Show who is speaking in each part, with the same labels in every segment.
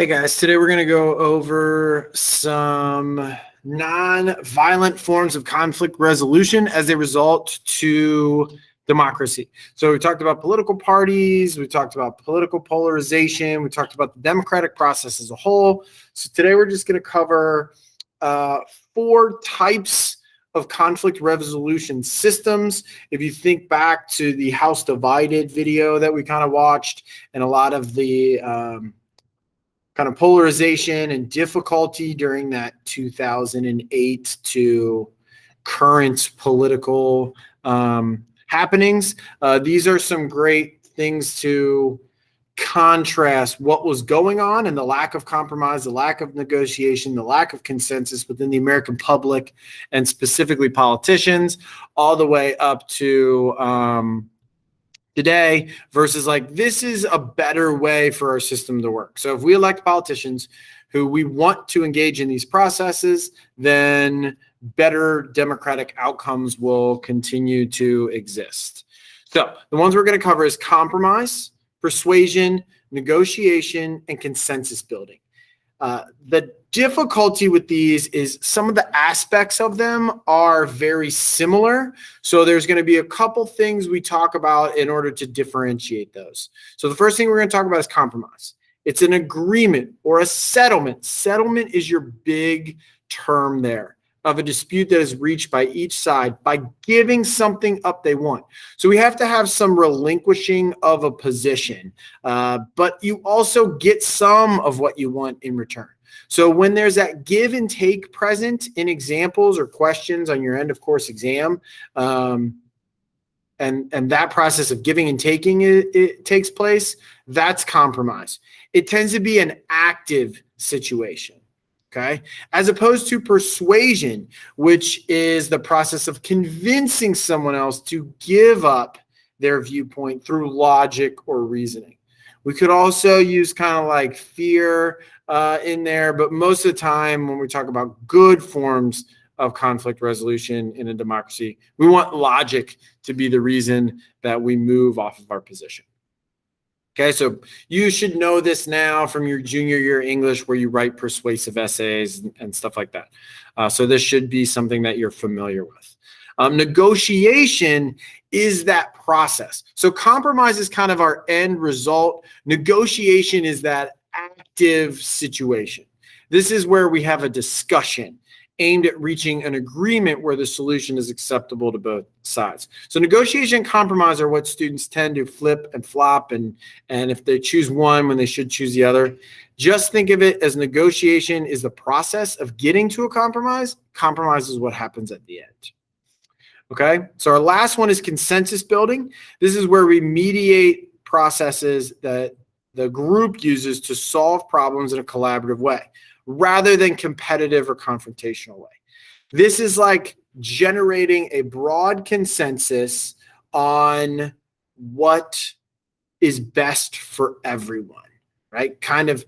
Speaker 1: Hey guys, today we're going to go over some non-violent forms of conflict resolution as a result to democracy. So we talked about political parties, we talked about political polarization, we talked about the democratic process as a whole. So today we're just going to cover 4 types of conflict resolution systems. If you think back to the House Divided video that we kind of watched and a lot of the kind of polarization and difficulty during that 2008 to current political happenings. These are some great things to contrast what was going on and the lack of compromise, the lack of negotiation, the lack of consensus within the American public and specifically politicians, all the way up to today versus like this is a better way for our system to work. So if we elect politicians who we want to engage in these processes, then better democratic outcomes will continue to exist. So the ones we're going to cover is compromise, persuasion, negotiation, and consensus building. The difficulty with these is some of the aspects of them are very similar. So there's going to be a couple things we talk about in order to differentiate those. So the first thing we're going to talk about is compromise. It's an agreement or a settlement. Settlement is your big term there of a dispute that is reached by each side by giving something up they want. So we have to have some relinquishing of a position, but you also get some of what you want in return. So when there's that give and take present in examples or questions on your end of course exam, and that process of giving and taking it takes place, that's compromise. It tends to be an active situation. Okay, as opposed to persuasion, which is the process of convincing someone else to give up their viewpoint through logic or reasoning. We could also use kind of like fear in there, but most of the time when we talk about good forms of conflict resolution in a democracy, we want logic to be the reason that we move off of our position. Okay, so you should know this now from your junior year English where you write persuasive essays and stuff like that. So this should be something that you're familiar with. Negotiation is that process. So compromise is kind of our end result. Negotiation is that active situation. This is where we have a discussion aimed at reaching an agreement where the solution is acceptable to both sides. So negotiation and compromise are what students tend to flip and flop, and if they choose one when they should choose the other. Just think of it as negotiation is the process of getting to a compromise. Compromise is what happens at the end. Okay, so our last one is consensus building. This is where we mediate processes that the group uses to solve problems in a collaborative way, rather than competitive or confrontational way. This is like generating a broad consensus on what is best for everyone, right? Kind of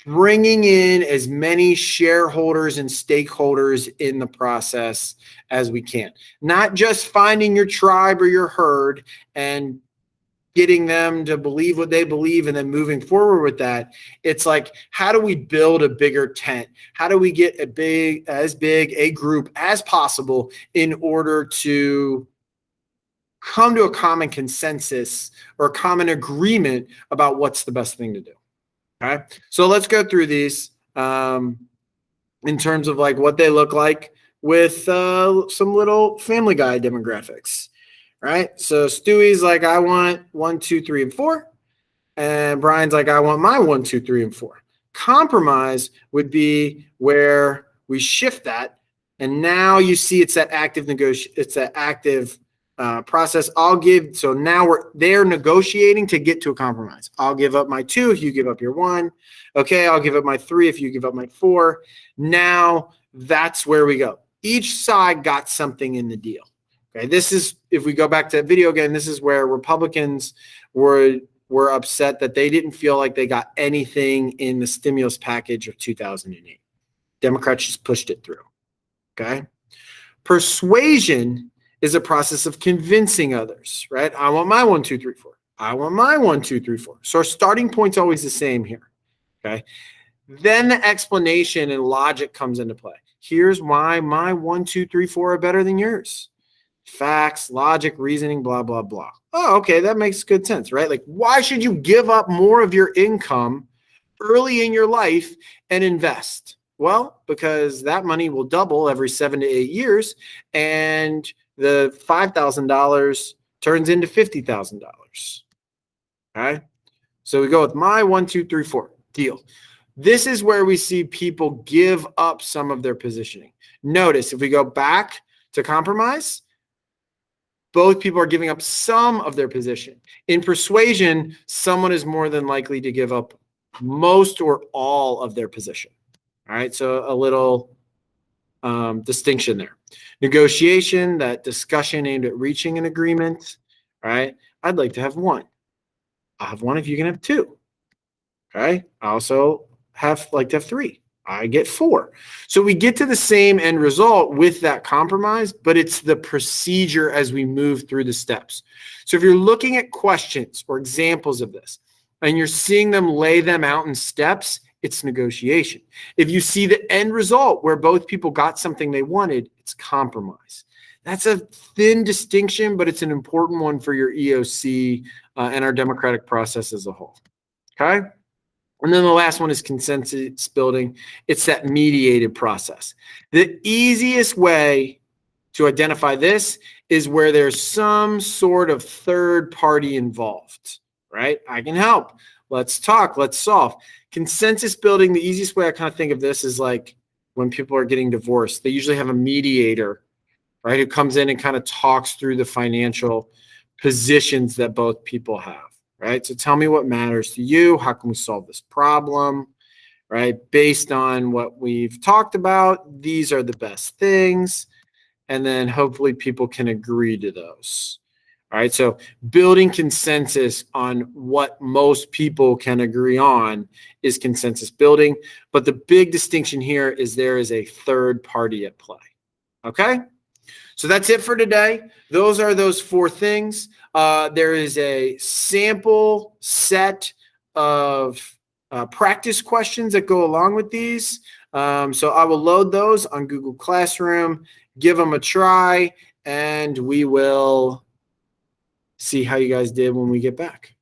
Speaker 1: bringing in as many shareholders and stakeholders in the process as we can. Not just finding your tribe or your herd and getting them to believe what they believe and then moving forward with that. It's like, how do we build a bigger tent? How do we get as big a group as possible in order to come to a common consensus or a common agreement about what's the best thing to do? Okay, so let's go through these in terms of like what they look like with some little Family Guy demographics. Right, so Stewie's like, I want 1, 2, 3, and 4, and Brian's like, I want my 1, 2, 3, and 4. Compromise would be where we shift that, and now you see it's that active process. So now they're negotiating to get to a compromise. I'll give up my 2 if you give up your 1. Okay, I'll give up my 3 if you give up my 4. Now that's where we go. Each side got something in the deal. Okay, this is, if we go back to that video again, this is where Republicans were upset that they didn't feel like they got anything in the stimulus package of 2008. Democrats just pushed it through. Okay, persuasion is a process of convincing others, right? I want my 1, 2, 3, 4. I want my 1, 2, 3, 4. So our starting point's always the same here. Okay, Then the explanation and logic comes into play. Here's why my 1, 2, 3, 4 are better than yours. Facts, logic, reasoning, blah, blah, blah. Oh, okay, that makes good sense, right? Like, why should you give up more of your income early in your life and invest? Well, because that money will double every 7 to 8 years, and the $5,000 turns into $50,000. Okay, so we go with my 1, 2, 3, 4 deal. This is where we see people give up some of their positioning. Notice if we go back to compromise, both people are giving up some of their position. In persuasion, someone is more than likely to give up most or all of their position. All right, so a little distinction there. Negotiation, that discussion aimed at reaching an agreement. All right, I'd like to have one. I'll have one if you can have two. Okay, I also like to have three. I get 4. So we get to the same end result with that compromise, but it's the procedure as we move through the steps. So if you're looking at questions or examples of this and you're seeing them lay them out in steps, it's negotiation. If you see the end result where both people got something they wanted, it's compromise. That's a thin distinction, but it's an important one for your EOC and our democratic process as a whole. Okay? And then the last one is consensus building. It's that mediated process. The easiest way to identify this is where there's some sort of third party involved, right? I can help. Let's talk. Let's solve. Consensus building, the easiest way I kind of think of this is like when people are getting divorced, they usually have a mediator, right, who comes in and kind of talks through the financial positions that both people have. Right? So tell me what matters to you. How can we solve this problem? Right? Based on what we've talked about, these are the best things. And then hopefully people can agree to those. All right. So building consensus on what most people can agree on is consensus building. But the big distinction here is there is a third party at play. Okay. So that's it for today. Those are those 4 things. There is a sample set of practice questions that go along with these. So I will load those on Google Classroom, give them a try, and we will see how you guys did when we get back.